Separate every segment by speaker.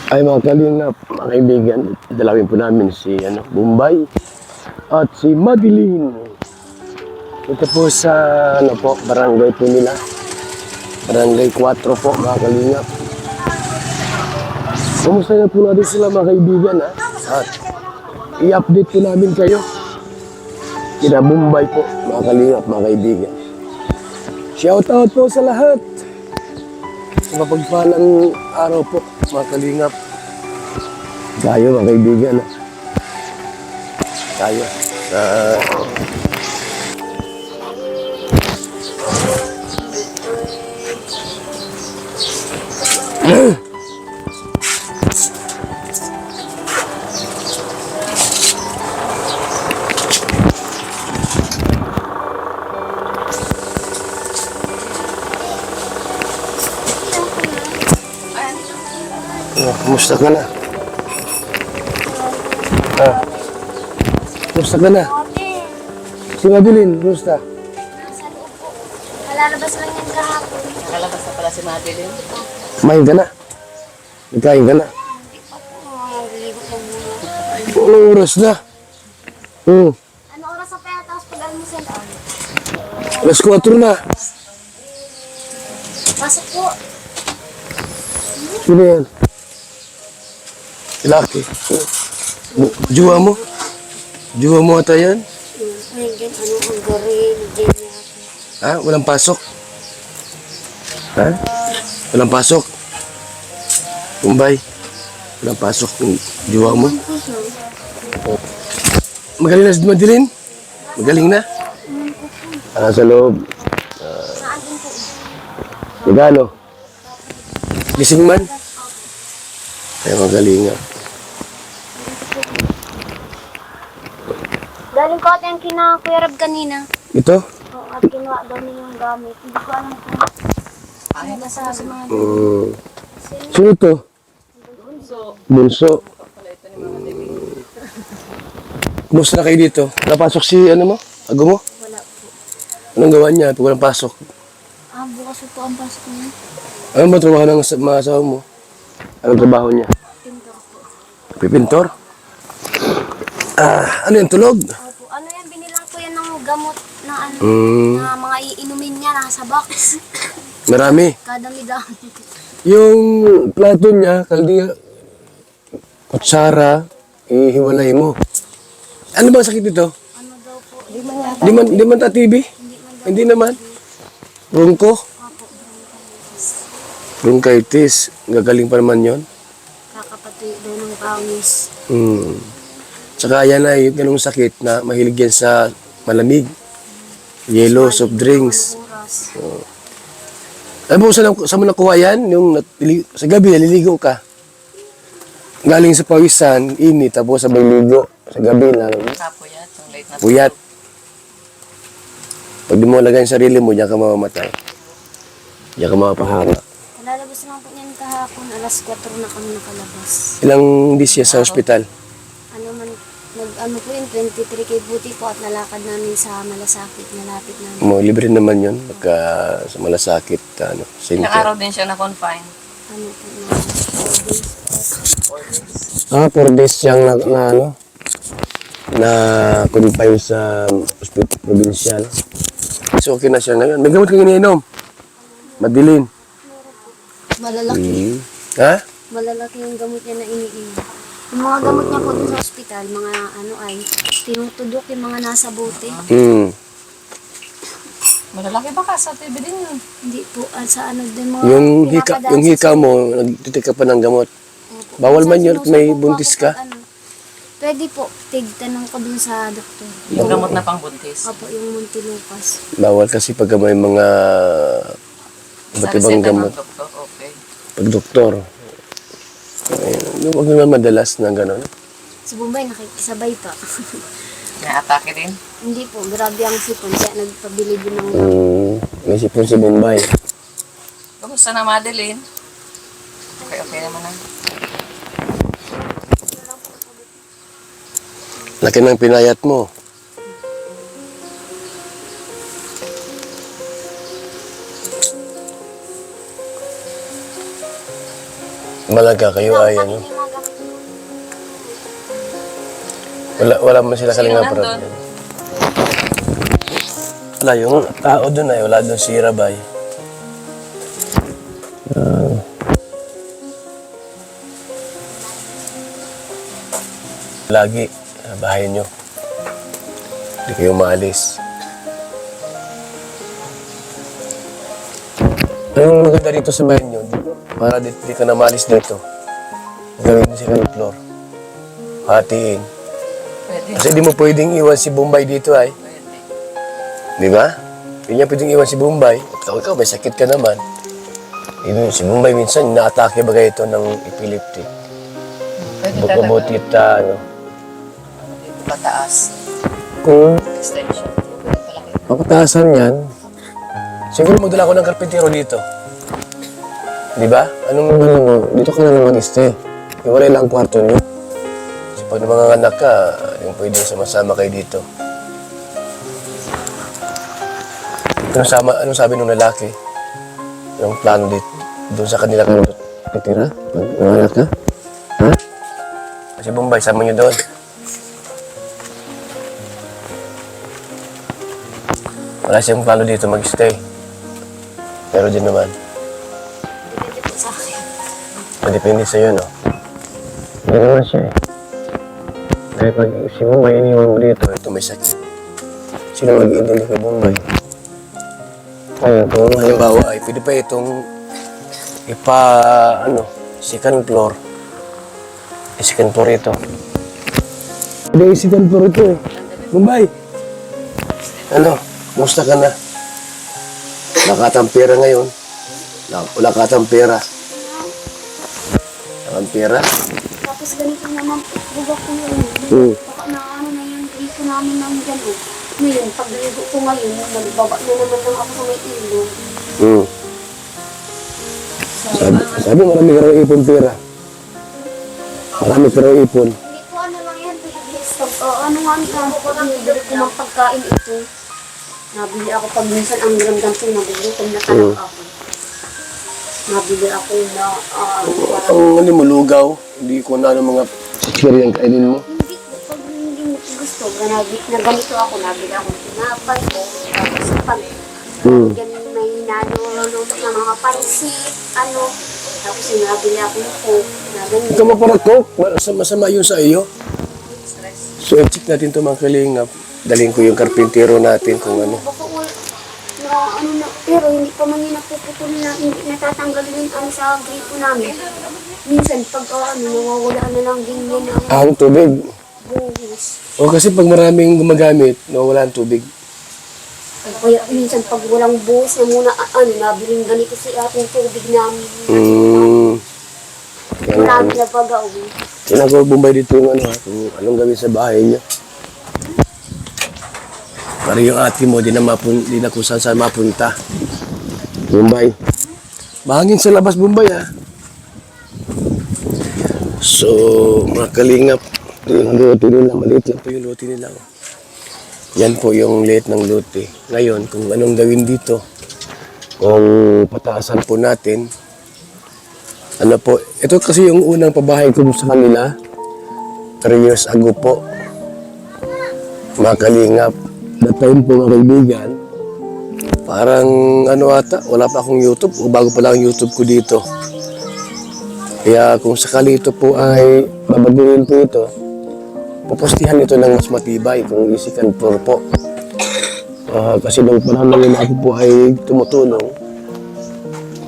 Speaker 1: Ay mga kalingap, mga kaibigan, dalawin po namin si Bombay at si Madeline. Ito po sa barangay po nila. Barangay 4 po mga kalingap. Kumusta na po natin sila mga kaibigan ha? At i-update po namin kayo. Kina Bombay po mga kalingap, mga kaibigan. Shout out po sa lahat. Sa mapagpalang araw po mga kalingap. Tayo mga kaibigan. Tayo sa kumusta ka na? Kumusta ka na? Si Madeline, kumusta?
Speaker 2: Nasa loob po. Malalabas lang yan kahapon.
Speaker 3: Nakalabas na pala si Madeline.
Speaker 1: Kumain ka na? Nagkain ka na?
Speaker 2: Hindi pa po. Magliligo lang muna.
Speaker 1: Anong oras na?
Speaker 2: Ano oras sa pera tapos pag-almusal?
Speaker 1: Alas 4 na.
Speaker 2: Pasok po.
Speaker 1: Sino yan? Si Lucky. Juwa mo? Juwa mo ata yan?
Speaker 2: Ay, gan, ano ang garin? Diyan yata.
Speaker 1: Ha? Walang pasok? Ha? Walang pasok? Kumbay? Walang pasok yung juwa mo? Magaling na si Madeline? Magaling na? Sa loob.
Speaker 2: Saan din po?
Speaker 1: Regalo. Gising man? Ay, magaling nga.
Speaker 2: Galing ko ate yung kina-Kuya Rab kanina.
Speaker 1: Ito?
Speaker 2: Oo, at kinuha daw niya yung gamit. Hindi ko alam kung ano nasa mga
Speaker 1: Sino to? Bunso. Kumusta na kayo dito? Napasok si mo? Ago mo?
Speaker 2: wala po.
Speaker 1: Anong gawa niya pag walang pasok?
Speaker 2: Bukas po ang pasok niya.
Speaker 1: Ano ba trabaho ng mga asawa mo? Anong trabaho niya?
Speaker 2: Pintor po.
Speaker 1: Pipintor? Ano yung tulog?
Speaker 2: Opo. Ano yan? Binilang ko yan ng gamot na ano,
Speaker 1: Mm,
Speaker 2: na mga iinumin niya nasa box.
Speaker 1: marami.
Speaker 2: Kadami-dami.
Speaker 1: Yung plato niya, kaldi, kutsara, ihiwalay mo. Ano ba ang sakit nito?
Speaker 2: Ano daw po?
Speaker 1: Di man ta TB? Hindi naman. Bronco? Bronchitis. Gagaling pa naman yon.
Speaker 2: Kakapatuyo daw ng pawis.
Speaker 1: Tsaka yan ay yung ganung sakit na mahilig yan sa malamig. Yellow, soft drinks.
Speaker 2: Oras.
Speaker 1: Alam mo, saan mo nakuha yan? Sa gabi, naliligo ka. Galing sa pawisan, init, tapos sabay ligo. Sa gabi,
Speaker 3: Kapuyat, yung late na.
Speaker 1: puyat. Pag di mo lagay yung sarili mo, diyan ka mamamatay. Diyan ka mapahara.
Speaker 2: Lalabas naman po niyan kahapon. Alas 4 na kami nakalabas.
Speaker 1: Ilang disya sa ospital?
Speaker 2: Ano man, nag-ano po yun, 23 kay buti po at nalakad namin sa Malasakit. Nalapit namin.
Speaker 1: Mo libre naman yun. Pagka sa malasakit,
Speaker 3: Ilang
Speaker 1: center.
Speaker 3: araw din siya na-confine.
Speaker 2: Ano po na,
Speaker 1: 4 days siyang na confine sa hospital provincial. So, okay na siya ngayon. May gamot kang iniinom? Madeline.
Speaker 2: malalaki.
Speaker 1: Ha?
Speaker 2: Malalaki yung gamot niya na iniinom. Yung mga gamot niya po dun sa ospital, mga ano ay, tinutudok yung mga nasa bote.
Speaker 3: Malalaki ba ka sa TV din yun?
Speaker 2: Hindi po, sa ano din mga
Speaker 1: Yung hika mo, nagtitik ka pa ng gamot. Bawal man yun, may buntis ka.
Speaker 2: Pwede po, tigtanong ko dun sa doktor.
Speaker 3: Yung gamot na pangbuntis.
Speaker 2: Opo, yung Muntinlupas.
Speaker 1: Bawal kasi pag may mga iba't
Speaker 3: Sa
Speaker 1: ibang
Speaker 3: reseta
Speaker 1: gamot.
Speaker 3: ng doktor, okay.
Speaker 1: Pag doktor. Huwag naman madalas na gano'n.
Speaker 2: Sa Bombay, nakikisabay pa.
Speaker 3: May atake din.
Speaker 2: Hindi po, grabe ang sipon. Kaya nagpabili din ng gamot.
Speaker 1: May sipon si Bombay.
Speaker 3: Kamusta na Madeline? Okay naman na.
Speaker 1: Laki ng pinayat mo. Malaga kayo ay ano.
Speaker 2: Yung mga gamit niyo.
Speaker 1: Wala man sila
Speaker 3: Sino
Speaker 1: Kalinga
Speaker 3: nandun?
Speaker 1: Prab. Wala yung tao doon ay wala doon si Rabay. Lagi sa bahay nyo. Hindi kayo maalis. Anong maganda dito sa bahay nyo? Para di ka na maalis dito. Gawin mo si floor. Hatiin.
Speaker 3: Pwede.
Speaker 1: Kasi di mo pwedeng iwan si Bombay dito ay.
Speaker 3: Pwede.
Speaker 1: Di ba? Hindi niya pwedeng iwan si Bombay. Ikaw, may sakit ka naman. Si Bombay minsan, naatake ba ito ng epileptic?
Speaker 3: Pwede talaga.
Speaker 1: Bukabutit, ano.
Speaker 3: Dito pataas.
Speaker 1: Kung
Speaker 3: Extension. Pwede palaki.
Speaker 1: papataasan yan, siguro magdala ko ng karpintero dito. Di ba? Dito ka na lang mag-stay. Iwalay lang ang kwarto niyo. Kasi pag mga anak ka, yung pwede sama-sama kayo dito. Anong sabi nung lalaki? Yung plano dito, doon sa kanila ka titira? Pag mga anak ka? Ha? Kasi Bombay, sama niyo doon. Wala siyang plano dito mag-stay. Pero din naman,
Speaker 2: Depende po sa akin.
Speaker 1: depende sa'yo, no? Hindi naman siya eh. Dahil pag si Bombay iniwan mo dito, ito may sakit. Sino mag-iintindi kay Bombay? Kaya kung halimbawa ay pwede pa itong second floor. Second floor ito. Pwede second floor ito eh. Bombay! Ano? Musta ka na? Wala ka atang pera ngayon. Wala ka atang pera. Wala kang pera?
Speaker 2: Tapos ganito naman, bugak ko yun. Baka na ano na yun, dito namin ng gano'n. Ngayon, pagligo ko ngayon, nagbaba na naman lang ako sa may ilog.
Speaker 1: Sabi marami ka rin ipon pera. Marami ka rin ipon.
Speaker 2: Hindi ko ano lang yan, bilis. Ano nga ko binibili ko ng pagkain ito. Nabili ako pag minsan ang ramdam ko nagugutom na talaga ako. Nabili ako na
Speaker 1: Ang mo, lugaw. Hindi ko na mga chichiri ang kainin mo.
Speaker 2: hindi ko, pag hindi mo gusto, na ganito ako, nabili ako ng tinapay ko, tapos pag ganun may naluluto ng mga pansit, tapos nabili ako ng coke, na ganun.
Speaker 1: Ikaw maparakok. Masama yun sa iyo. So, i-check natin ito mga kalingap. Daling ko yung karpintero natin kung ano.
Speaker 2: Baka pero hindi pa man yun napuputol na, hindi natatanggalin yung sa gripo namin. Minsan, pag nawawala na lang din yan ang
Speaker 1: Ang tubig.
Speaker 2: buhos.
Speaker 1: O kasi pag maraming gumagamit, nawala ang tubig.
Speaker 2: Kaya minsan, pag walang buhos na muna, nabiling ganito si ating tubig namin. Marami na pag-awi.
Speaker 1: Kailangan ko Bombay dito yung kung anong gawin sa bahay niya. Para yung ate mo, di na kung saan mapunta. Bombay. Mahangin sa labas, Bombay, ha? So, mga kalingap, yung lote nila, maliit lang po yung lote nila. Oh. Yan po yung liit ng lote. Ngayon, kung anong gawin dito, kung pataasan po natin, ito kasi yung unang pabahay ko sa kanila, 3 years ago po. Mga kalingap, that time po mga kaibigan, parang wala pa akong YouTube, o bago pa lang ang YouTube ko dito. Kaya kung sakali ito po ay babaguhin po ito, pupustihan ito ng mas matibay kung second floor po. Kasi nung panahon na ako po ay tumutulong,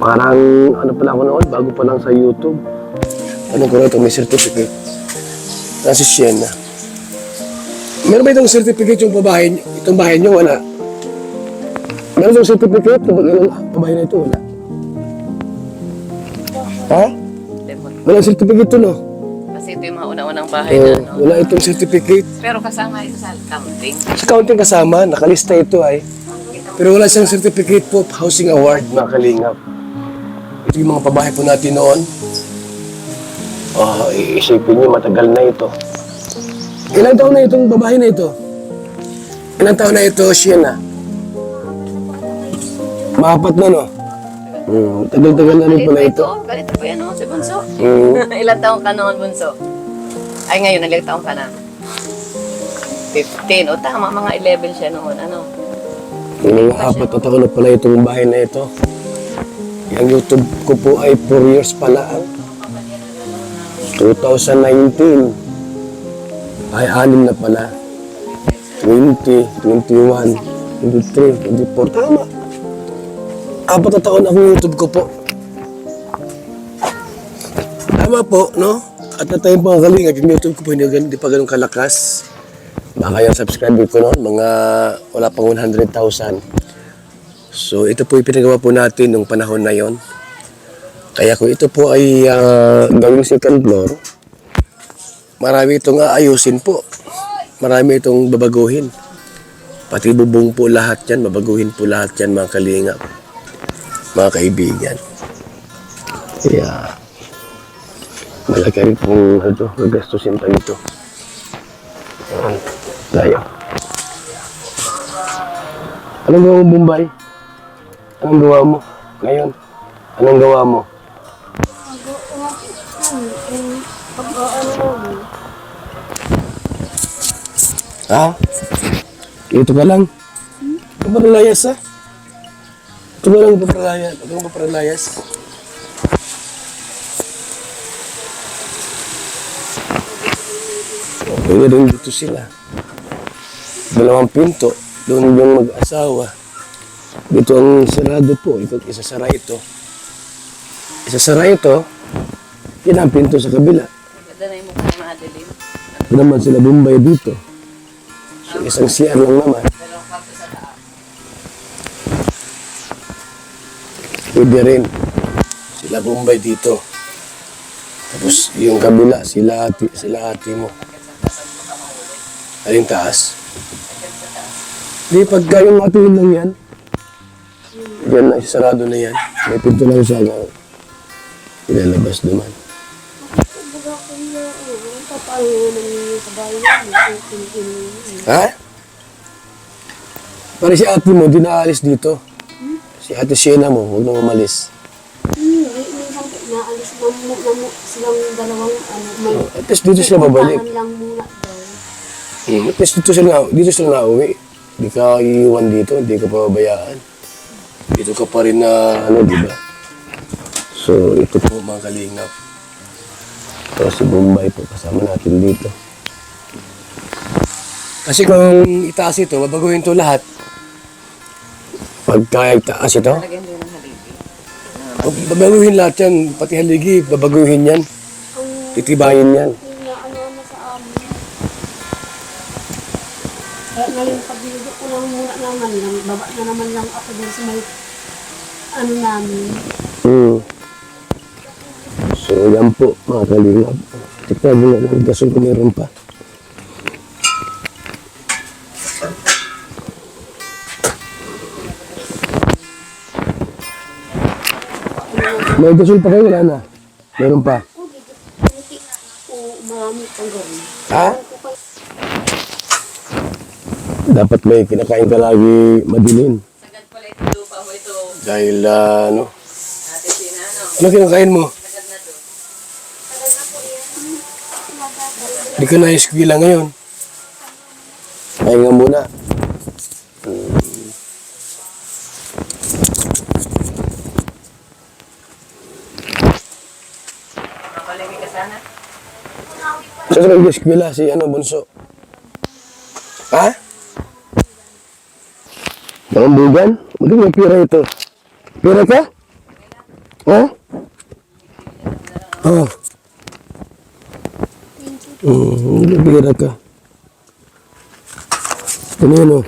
Speaker 1: parang pala ako noon, bago pa lang sa YouTube. Ko na ito, may certificate. Nasa Siena. Meron ba itong certificate yung itong bahay niyo? Wala. Meron itong certificate kung ilang pabahay na ito? Wala. Ha? Wala certificate ito, no?
Speaker 3: Kasi ito yung mga una-unang bahay na, no?
Speaker 1: Wala itong certificate.
Speaker 3: Pero kasama ito sa accounting.
Speaker 1: Sa counting kasama, nakalista ito ay. Pero wala siyang certificate po, housing award, mga kalingap. Ito yung mga pabahay po natin noon. Iisipin niyo, matagal na ito. Ilang taon na itong babae na ito? Ilang taon na ito, Siena? Maapat na, no? Tagal-tagal na rin
Speaker 3: Maliit
Speaker 1: pala
Speaker 3: pa
Speaker 1: ito.
Speaker 3: Ganito pa yan, oh, si Bunso.
Speaker 1: Mm.
Speaker 3: Ilang taong ka noon, Bunso? Ay, ngayon, ilang taong ka na? 15. O tama, mga 11 siya noon. Ano?
Speaker 1: Yung mga 4 na taon na pala itong bahay na ito. Yung YouTube ko po ay 4 years pala. 2019. Ay, 6 na pala. 20, 21, 23, 24. Tama. 4 na taon ako YouTube ko po. Tama po, no? At na tayong mga kalingap, yung YouTube ko po hindi pa ganun kalakas. Baka yung subscriber ko noon, mga wala pang 100,000. So ito po yung pinagawa po natin nung panahon na yon. Kaya kung ito po ay gawing second floor, marami itong aayusin po. Marami itong babaguhin. Pati bubong po lahat yan, babaguhin po lahat yan mga kalingap, mga kaibigan. Kaya malaki rin pong gagastusin pa ito. Tayo. Anong gawa mo, Bombay? Anong gawa mo ngayon? Anong gawa mo? Ha? Ito ka lang? Paparalayas, ha? Ito ka lang paparalayas. Ito ka paparalayas. Okay na rin dito sila. 2 pinto. Doon yung mag-asawa. Dito ang sarado po. Isasara ito. Isasara ito. Yan ang pinto sa kabila.
Speaker 3: Ganda na yung mukha ni Madeline.
Speaker 1: Ito naman sila Bombay dito. So, isang CR lang naman.
Speaker 3: Dalawang kwarto sa taas.
Speaker 1: Pwede rin. Sila Bombay dito. Tapos yung kabila, sila ate mo. Aling taas. Di, pagka yung matuhin lang yan, yan na, sarado na yan. May pinto lang siya na ilalabas naman. Ha? Pare si ate mo, di naalis dito. Si ate Sienna mo, huwag na umalis.
Speaker 2: Minsan po, naalis na silang dalawang may
Speaker 1: At least dito sila babalik.
Speaker 2: puntahan lang muna daw.
Speaker 1: At least dito sila nauwi. Hindi ka iiwan dito, hindi ka pababayaan. Dito ka pa rin na, di ba? So, ito po mga kalingap. Ito si Bombay po, kasama natin dito. Kasi kung itaas ito, babaguhin ito lahat. Pagka itaas ito,
Speaker 3: Lagyan din ng haligi.
Speaker 1: babaguhin lahat yan, pati haligi, babaguhin yan. Titibayin yan.
Speaker 2: Yung ano sa amin. Kaya ngayon, pag-video ko lang muna naman lang, baba na naman lang ako dun sa may ano namin.
Speaker 1: So, yan po, mga kalingap. Tignan mo na lang, gasol kung meron pa. May gasol pa kayo, wala na? Meron pa?
Speaker 2: Marami pang gawin.
Speaker 1: Ha? Dapat may kinakain ka lagi madilim.
Speaker 3: Sagad pala ito lupa mo ito.
Speaker 1: Dahil,
Speaker 3: Ate Sina, ano?
Speaker 1: ano kinakain mo?
Speaker 3: Sagad na to.
Speaker 1: Di ka na eskwela ngayon. Pahinga muna.
Speaker 3: Mapalimig ka sana.
Speaker 1: Saan ka nag-eskwela? Si Bunso? Ha? Nangambugan? Hindi may pira ito. Pira ka? Ha? Oh. Hindi pira ka. Ano yun, oh?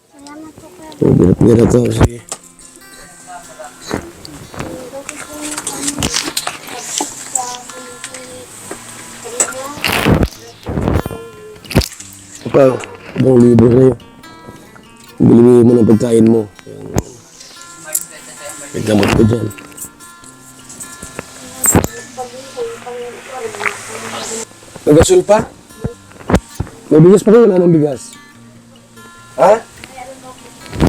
Speaker 2: Salamat po kayo.
Speaker 1: Pira ka. Sige. Pa, ibang libo sa'yo. Bili mo ng pagkain mo. May gamot ko dyan. May gasol pa? May bigas pa kayo? Wala ng bigas? Ha?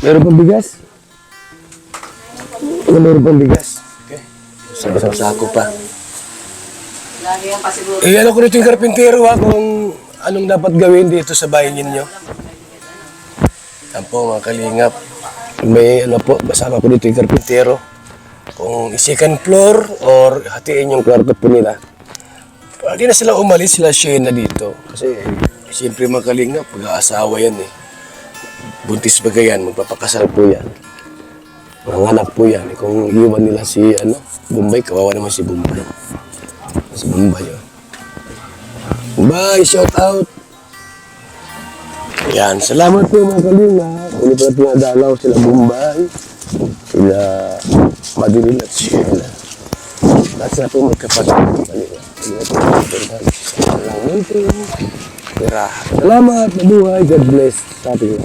Speaker 1: Meron pang bigas? Meron pang bigas. Okay. Sa sako pa.
Speaker 3: Lagi yan pa siguro.
Speaker 1: Ano ko dito yung karpintero ha, kung anong dapat gawin dito sa bahay ninyo. Yan po mga kalingap. May ano po, basama ko dito yung karpintero. Kung second floor or hatiin yung kwarto po nila. Pwede na sila umalis, sila Shane na dito. Kasi siyempre mga kalingap, pag-aasawa yan eh. Buntis ba yan, magpapakasal po yan. Mga anak po yan. Kung iwan nila si Bombay, kawawa naman si Bombay. Si Bombay, oh. Bye, shout out. Yan, salamat po mga kalinga. Uli pa natin nadalaw sila Bombay, sila Madeline at Sheila. Lahat sila po magkapatid. Kalinga. Salamat, mabuhay, God bless sa ating